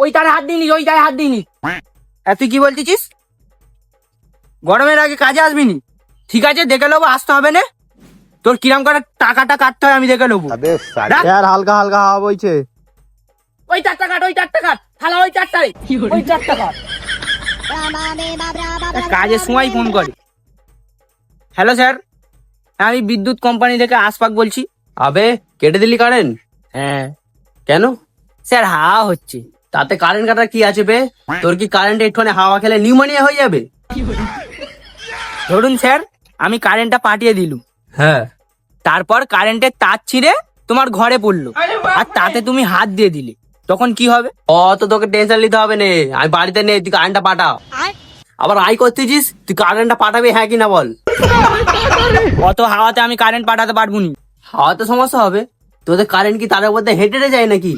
ওই তারে হাত দিইনি, ওই তারে হাত দিইনি। তুই কি বলতেছিস? গরমের আগে কাজে আসবি নি? ঠিক আছে, দেখে নেবো, আসতে হবে না। তোর কিরাম করে টাকাটা কাটতে হয় আমি দেখে নেবো। আর হালকা হালকা হাওয়া বইছে। ওই 4টা কাট, ওই 4টা কাট, খালা ওই 4টাই, ওই 4টা কাট। কাজের সময় ফোন করে। হ্যালো স্যার, আমি বিদ্যুৎ কোম্পানি থেকে আশফাক বলছি। আবে কেটে দিলি কারেন্ট? হ্যাঁ কেন? স্যার, হাওয়া হচ্ছে। তাতে কারেন্ট কাটার কি আছে বে? তোর কি কারেন্ট একটুখানি হাওয়া খেলে নিউমোনিয়া হয়ে যাবে? ধরুন স্যার, আমি কারেন্টটা পাঠিয়ে দিলুম, হ্যাঁ, তারপর কারেন্টের তার ছিঁড়ে তোমার ঘরে পড়লো, আর তাতে তুমি হাত দিয়ে দিলে, তখন কি হবে? অত তোকে টেনশন নিতে হবে না, আমি বাড়িতে নেই, তুই কারেন্টটা পাঠা। আবার আই করতেছিস, তুই কারেন্টটা পাঠাবি হ্যাঁ কি না বল? অত হাওয়াতে আমি কারেন্ট পাঠাতে পারবো নি। হাওয়াতে সমস্যা হবে? তোদের কারেন্ট কি তারের মধ্যে হেঁটে হেঁটে যায় নাকি?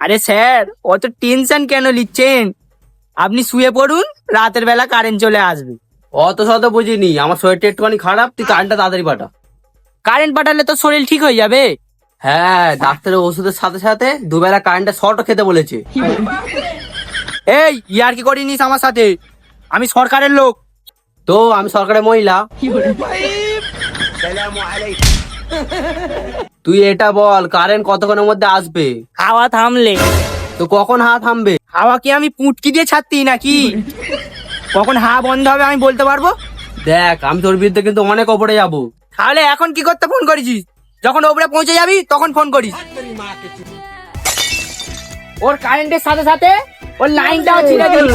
আরে স্যার, অত টেনশন কেন নিচ্ছেন? আপনি শুয়ে পড়ুন, রাতের বেলা কারেন্ট চলে আসবে। অত শত বুঝিনি, আমার শরীরটা একটুখানি খারাপ, তুই কারেন্টটা তাড়াতাড়ি পাঠা। কারেন্ট পাঠালে তো শরীর ঠিক হয়ে যাবে। হ্যাঁ, ডাক্তারের ওষুধের সাথে সাথে দুবেলা কারেন্টটা শর্টও খেতে বলেছে। এই ইয়ার কি করিনিস আমার সাথে? আমি সরকারের লোক। তো আমি সরকারের মহিলা। তুই এটা বল, কারেন্ট কতক্ষণের মধ্যে আসবে? হাওয়া থামলে। তো কখন হাত থামবে? হাওয়া কি আমি পুটকি দিয়ে ছাড়তি নাকি? কখন হাওয়া বন্ধ হবে আমি বলতে পারবো? দেখ, আমি তোর বিরুদ্ধে কিন্তু অনেক ওপরে যাবো। তাহলে এখন কি করতে ফোন করেছিস? যখন ওপরে পৌঁছে যাবি তখন ফোন করিস। ওর কারেন্টের সাথে সাথে ওর লাইনটাও ছিঁড়ে দিল।